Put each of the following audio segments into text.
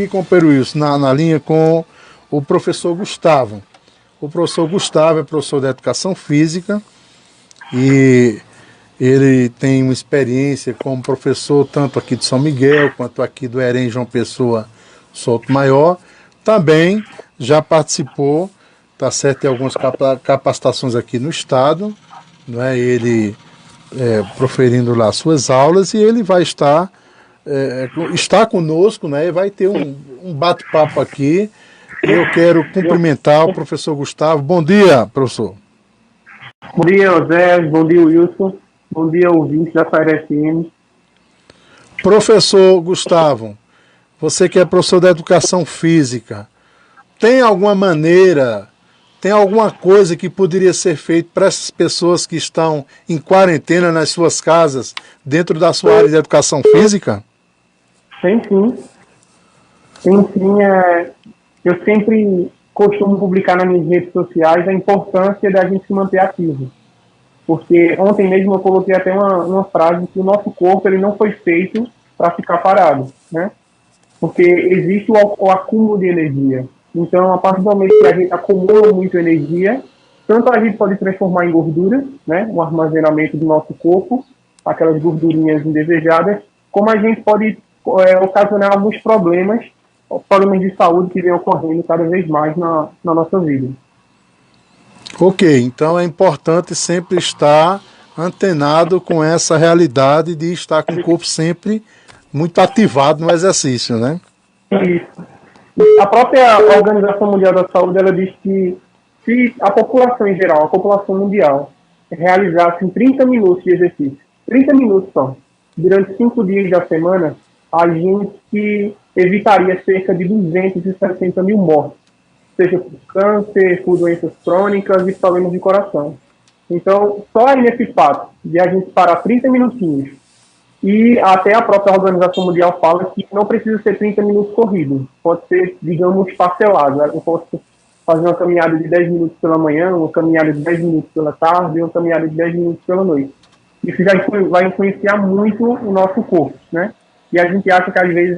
E com o Peruílson na linha com o professor Gustavo. O professor Gustavo é professor de Educação Física e ele tem uma experiência como professor tanto aqui de São Miguel quanto aqui do Herém João Pessoa Souto Maior. Também já participou, tá certo, de algumas capacitações aqui no estado, não é? Ele proferindo lá suas aulas, e ele vai estar está conosco, né? E vai ter um bate-papo aqui. Eu quero cumprimentar o professor Gustavo. Bom dia, professor. Bom dia, José. Bom dia, Wilson. Bom dia, ouvintes da Saira FM. Professor Gustavo, você que é professor de Educação Física, tem alguma maneira, tem alguma coisa que poderia ser feita para essas pessoas que estão em quarentena nas suas casas, dentro da sua área de Educação Física? Tem sim. Tem sim. Eu sempre costumo publicar nas minhas redes sociais a importância da gente se manter ativo. Porque ontem mesmo eu coloquei até uma frase que o nosso corpo ele não foi feito para ficar parado, né? Porque existe o acúmulo de energia. Então, a partir do momento que a gente acumula muita energia, tanto a gente pode transformar em gordura, né? O armazenamento do nosso corpo, aquelas gordurinhas indesejadas, como a gente pode ocasionar alguns problemas de saúde que vem ocorrendo cada vez mais na nossa vida. Ok, então é importante sempre estar antenado com essa realidade de estar com o corpo sempre muito ativado no exercício, né? Isso. A própria Organização Mundial da Saúde, ela diz que se a população em geral, a população mundial, realizasse 30 minutos de exercício, 30 minutos só, durante 5 dias da semana, a gente evitaria cerca de 260 mil mortes, seja por câncer, por doenças crônicas e problemas de coração. Então, só aí nesse fato de a gente parar 30 minutinhos, e até a própria Organização Mundial fala que não precisa ser 30 minutos corridos, pode ser, digamos, parcelado. Eu posso fazer uma caminhada de 10 minutos pela manhã, uma caminhada de 10 minutos pela tarde e uma caminhada de 10 minutos pela noite. Isso já vai influenciar muito o nosso corpo, né? E a gente acha que às vezes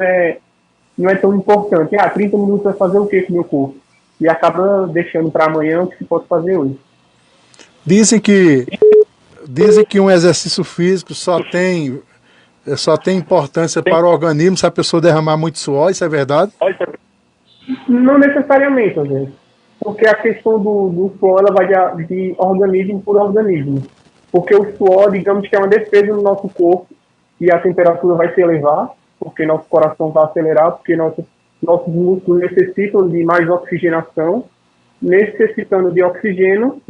não é tão importante. 30 minutos vai fazer o que com o meu corpo? E acaba deixando para amanhã o que se pode fazer hoje. Dizem que um exercício físico só tem importância para o organismo se a pessoa derramar muito suor, isso é verdade? Não necessariamente, às vezes. Porque a questão do suor ela vai de organismo por organismo. Porque o suor, digamos que é uma defesa do nosso corpo, e a temperatura vai se elevar, porque nosso coração vai acelerar, porque nossos músculos necessitam de mais oxigenação. Necessitando de oxigênio,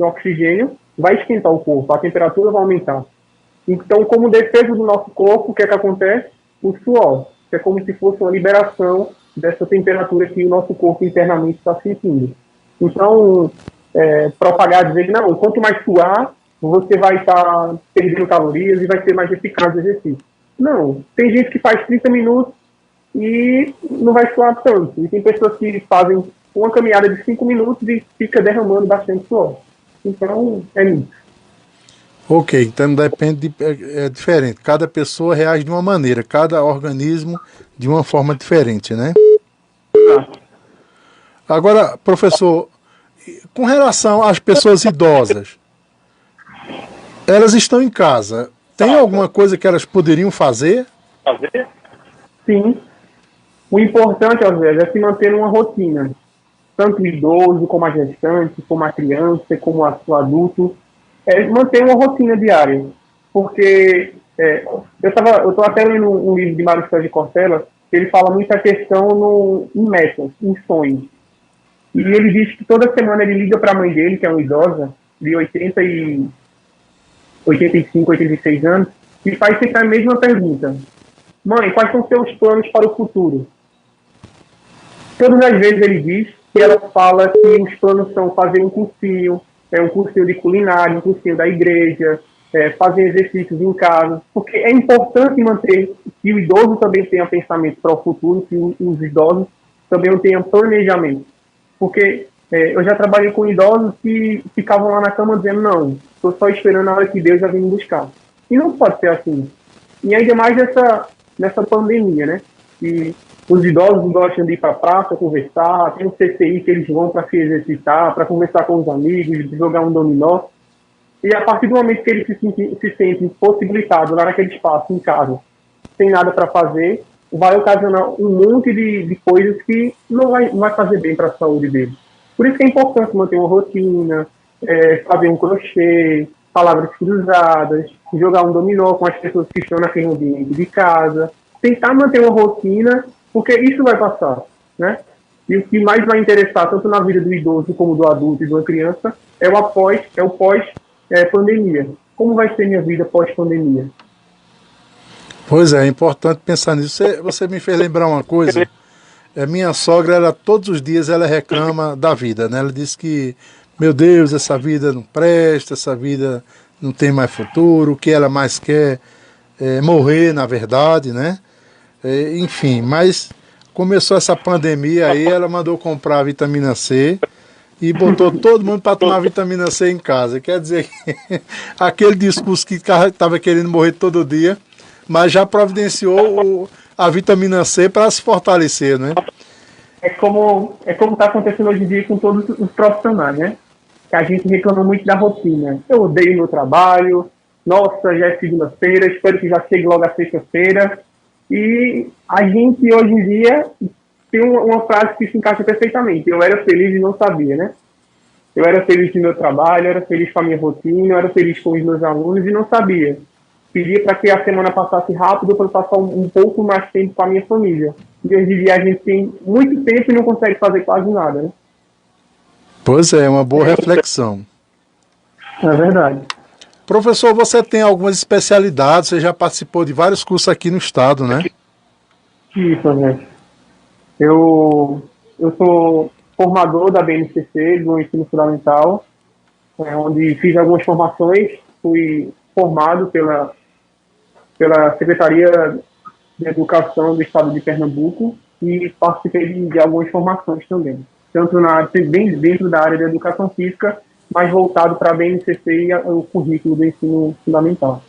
vai esquentar o corpo, a temperatura vai aumentar. Então, como defesa do nosso corpo, o que é que acontece? O suor, que é como se fosse uma liberação dessa temperatura que o nosso corpo internamente está sentindo. Então, propagar, dizer que não, quanto mais suar, você vai estar perdendo calorias e vai ser mais eficaz o exercício. Não, tem gente que faz 30 minutos e não vai suar tanto. E tem pessoas que fazem uma caminhada de 5 minutos e fica derramando bastante suor. Então, é isso. Ok, então depende, é diferente. Cada pessoa reage de uma maneira, cada organismo de uma forma diferente, né? Agora, professor, com relação às pessoas idosas, elas estão em casa, tem alguma coisa que elas poderiam fazer? Sim. O importante, às vezes, é se manter numa rotina. Tanto o idoso, como a gestante, como a criança, como o adulto. Manter uma rotina diária. Porque eu estou até lendo um livro de Mário Sérgio Cortella, que ele fala muito a questão em metas, em sonhos. E ele diz que toda semana ele liga para a mãe dele, que é uma idosa, de 85, 86 anos, e faz sempre a mesma pergunta. Mãe, quais são seus planos para o futuro? Todas as vezes ele diz que ela fala que os planos são fazer um cursinho de culinária, um cursinho da igreja, fazer exercícios em casa, porque é importante manter que o idoso também tenha pensamento para o futuro, que os idosos também tenham planejamento. Porque eu já trabalhei com idosos que ficavam lá na cama dizendo, não, estou só esperando a hora que Deus já vem me buscar. E não pode ser assim. E ainda mais nessa pandemia, né? E Os idosos gostam de ir para a praça, conversar, tem um CCI que eles vão para se exercitar, para conversar com os amigos, jogar um dominó. E a partir do momento que eles se sentem possibilitados lá naquele espaço, em casa, sem nada para fazer, vai ocasionar um monte de coisas que não vai fazer bem para a saúde deles. Por isso que é importante manter uma rotina, fazer um crochê, palavras cruzadas, jogar um dominó com as pessoas que estão naquele ambiente de casa, tentar manter uma rotina, porque isso vai passar, né? E o que mais vai interessar, tanto na vida do idoso como do adulto e de uma criança, é o pós-pandemia. Como vai ser minha vida pós-pandemia? Pois é importante pensar nisso. Você me fez lembrar uma coisa. Minha sogra, todos os dias ela reclama da vida, né? Ela diz que, meu Deus, essa vida não presta, essa vida não tem mais futuro, o que ela mais quer é morrer, na verdade, né? Enfim, mas começou essa pandemia aí, ela mandou comprar a vitamina C e botou todo mundo para tomar vitamina C em casa. Quer dizer, aquele discurso que estava querendo morrer todo dia, mas já providenciou a vitamina C para se fortalecer, né? É como está acontecendo hoje em dia com todos os profissionais, né? Que a gente reclama muito da rotina. Eu odeio meu trabalho, nossa, já é segunda-feira, espero que já chegue logo a sexta-feira. E a gente hoje em dia tem uma frase que se encaixa perfeitamente. Eu era feliz e não sabia, né? Eu era feliz no meu trabalho, eu era feliz com a minha rotina, eu era feliz com os meus alunos e não sabia. Pedia para que a semana passasse rápido para eu passar um pouco mais tempo com a minha família. E hoje em dia a gente tem muito tempo e não consegue fazer quase nada, né? Pois é, uma boa reflexão. É verdade. Professor, você tem algumas especialidades, você já participou de vários cursos aqui no estado, né? Isso, gente. Eu sou formador da BNCC, do ensino fundamental, onde fiz algumas formações, fui formado pela Secretaria de Educação do Estado de Pernambuco e participei de algumas formações também, tanto bem dentro da área da educação física, mas voltado para a BNCC e o currículo do ensino fundamental.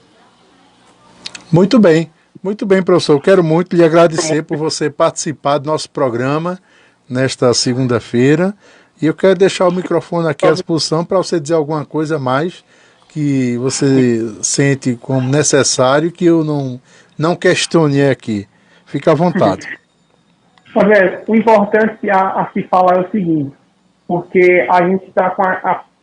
Muito bem, professor. Eu quero muito lhe agradecer por você participar do nosso programa nesta segunda-feira. E eu quero deixar o microfone aqui à disposição para você dizer alguma coisa mais que você sente como necessário que eu não questionei aqui. Fique à vontade. O importante a se falar é o seguinte, porque a gente está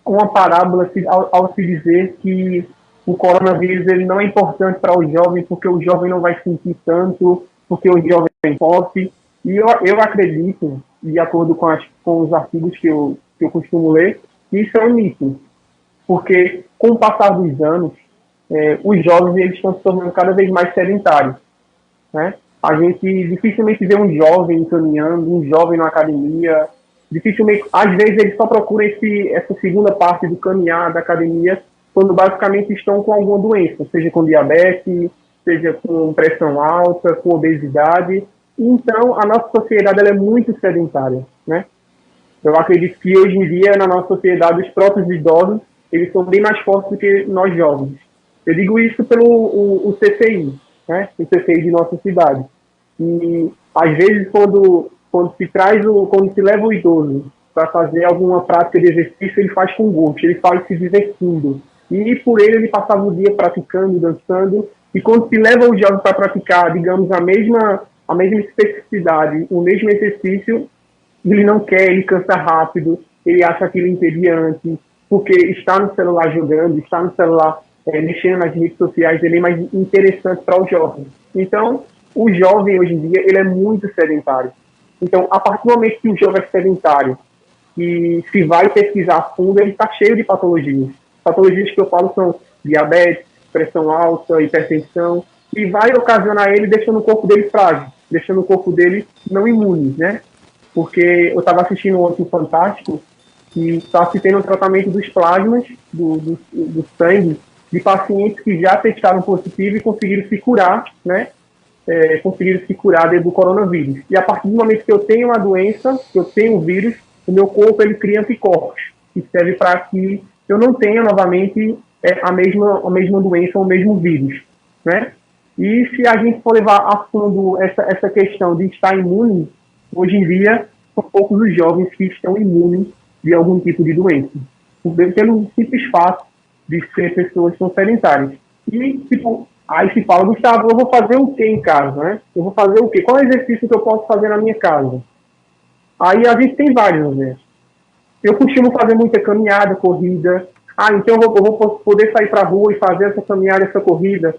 com uma parábola ao se dizer que o coronavírus ele não é importante para o jovem, porque o jovem não vai sentir tanto, porque o jovem tem posse. E eu acredito, de acordo com os artigos que eu costumo ler, que isso é um mito. Porque, com o passar dos anos, os jovens eles estão se tornando cada vez mais sedentários, né? A gente dificilmente vê um jovem caminhando, um jovem na academia. Dificilmente, às vezes, eles só procuram essa segunda parte do caminhar, da academia, quando basicamente estão com alguma doença, seja com diabetes, seja com pressão alta, com obesidade. Então, a nossa sociedade ela é muito sedentária, né? Eu acredito que hoje em dia, na nossa sociedade, os próprios idosos, eles são bem mais fortes do que nós jovens. Eu digo isso pelo o CCI, né? O CCI de nossa cidade. E, às vezes, quando se leva o idoso para fazer alguma prática de exercício, ele faz com gosto, ele faz se divertindo. E, por ele passava o dia praticando, dançando. E quando se leva o jovem para praticar, digamos, a mesma especificidade, o mesmo exercício, ele não quer, ele cansa rápido, ele acha aquilo entediante, porque está no celular jogando, está no celular mexendo nas redes sociais, ele é mais interessante para o jovem. Então, o jovem hoje em dia, ele é muito sedentário. Então, a partir do momento que o jovem é sedentário e se vai pesquisar a fundo, ele está cheio de patologias. Patologias que eu falo são diabetes, pressão alta, hipertensão, e vai ocasionar ele deixando o corpo dele frágil, deixando o corpo dele não imune, né? Porque eu estava assistindo ontem um Fantástico que está se tendo um tratamento dos plasmas, do sangue, de pacientes que já testaram positivo e conseguiram se curar, né? Conseguiram se curar do coronavírus. E a partir do momento que eu tenho uma doença, que eu tenho um vírus, o meu corpo ele cria anticorpos, que serve para que eu não tenha novamente a mesma doença ou o mesmo vírus, né? E se a gente for levar a fundo essa questão de estar imune, hoje em dia são poucos os jovens que estão imunes de algum tipo de doença, pelo simples fato de ser pessoas que são sedentárias. E, tipo, aí se fala, Gustavo, eu vou fazer o que em casa, né? Eu vou fazer o quê? Qual é o exercício que eu posso fazer na minha casa? Aí a gente tem vários, né? Eu costumo fazer muita caminhada, corrida. Então eu vou poder sair para a rua e fazer essa caminhada, essa corrida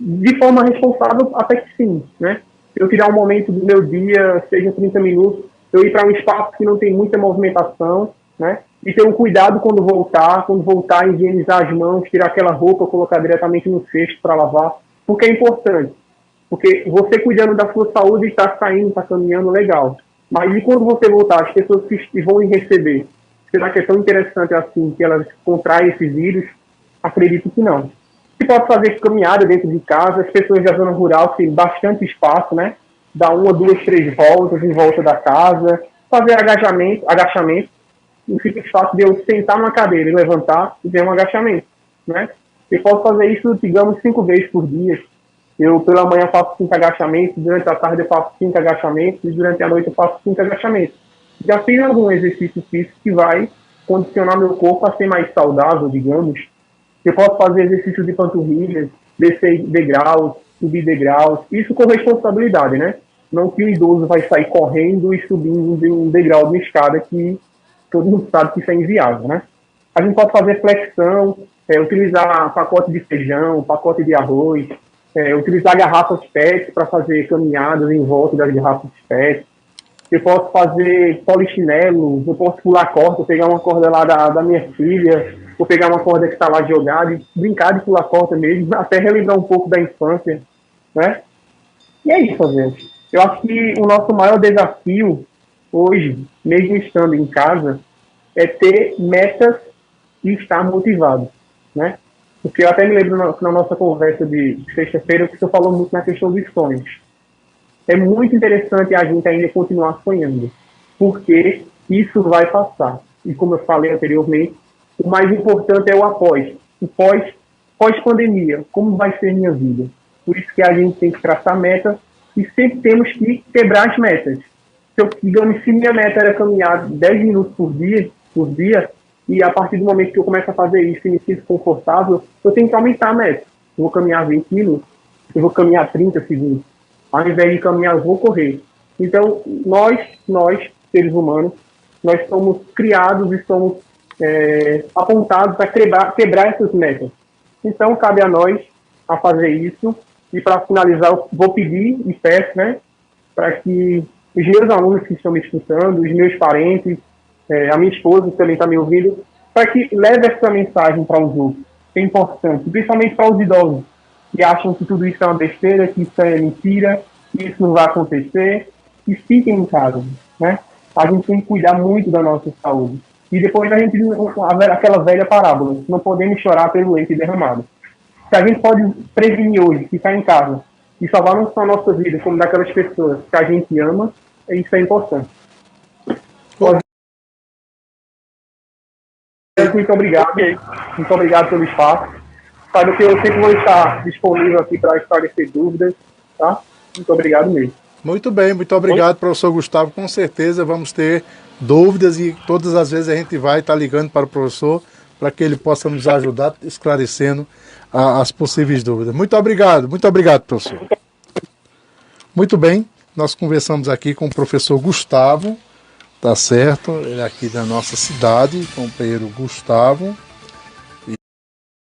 de forma responsável, até que sim, né? Eu tirar um momento do meu dia, seja 30 minutos, eu ir para um espaço que não tem muita movimentação, né? E ter um cuidado quando voltar, higienizar as mãos, tirar aquela roupa, colocar diretamente no cesto para lavar, porque é importante. Porque você cuidando da sua saúde, está saindo, está caminhando, legal. Mas e quando você voltar, as pessoas que vão lhe receber, será que é tão interessante assim que elas contraem esse vírus? Acredito que não. Você pode fazer caminhada dentro de casa, as pessoas da zona rural têm bastante espaço, né? Dar 1, 2, 3 voltas em volta da casa, fazer agachamento. O simples fato de eu sentar numa cadeira e levantar e ter um agachamento, né? Eu posso fazer isso, digamos, 5 vezes por dia. Eu, pela manhã, faço 5 agachamentos, durante a tarde eu faço 5 agachamentos e durante a noite eu faço 5 agachamentos. Já fiz algum exercício físico que vai condicionar meu corpo a ser mais saudável, digamos. Eu posso fazer exercício de panturrilhas, descer degraus, subir degraus, isso com responsabilidade, né? Não que o idoso vai sair correndo e subindo de um degrau de uma escada que todo mundo sabe que isso é inviável, né? A gente pode fazer flexão, utilizar pacote de feijão, pacote de arroz, utilizar garrafas PET para fazer caminhadas em volta das garrafas PET. Eu posso fazer polichinelo, eu posso pular corda, pegar uma corda lá da minha filha, ou pegar uma corda que está lá jogada e brincar de pular corda mesmo, até relembrar um pouco da infância, né? E é isso, gente. Eu acho que o nosso maior desafio hoje, mesmo estando em casa, é ter metas e estar motivado, né? Porque eu até me lembro na nossa conversa de sexta-feira que você falou muito na questão dos sonhos. É muito interessante a gente ainda continuar sonhando, porque isso vai passar. E como eu falei anteriormente, o mais importante é o após. O pós-pandemia, como vai ser minha vida? Por isso que a gente tem que traçar metas e sempre temos que quebrar as metas. Digamos, se minha meta era caminhar 10 minutos por dia, e a partir do momento que eu começo a fazer isso e me sinto confortável, eu tenho que aumentar a meta. Eu vou caminhar 20 minutos, eu vou caminhar 30 segundos. Ao invés de caminhar, eu vou correr. Então, nós, seres humanos, nós somos criados e somos apontados a quebrar essas metas. Então, cabe a nós a fazer isso. E para finalizar, eu vou pedir e peço, né, para que os meus alunos que estão me escutando, os meus parentes, a minha esposa que também está me ouvindo, para que leve essa mensagem para os outros. É importante, principalmente para os idosos, que acham que tudo isso é uma besteira, que isso é mentira, que isso não vai acontecer, e fiquem em casa, né? A gente tem que cuidar muito da nossa saúde. E depois a gente aquela velha parábola, não podemos chorar pelo leite derramado. Se a gente pode prevenir hoje, ficar em casa, e salvar não só a nossa vida, como daquelas pessoas que a gente ama, isso é importante. Muito obrigado. Muito obrigado pelo espaço. Sabe que eu sempre vou estar disponível aqui para esclarecer dúvidas, tá? Muito obrigado mesmo. Muito bem, muito obrigado, professor Gustavo. Com certeza vamos ter dúvidas e todas as vezes a gente vai estar ligando para o professor para que ele possa nos ajudar esclarecendo as possíveis dúvidas. Muito obrigado, professor. Muito bem, nós conversamos aqui com o professor Gustavo, tá certo? Ele é aqui da nossa cidade, companheiro Gustavo.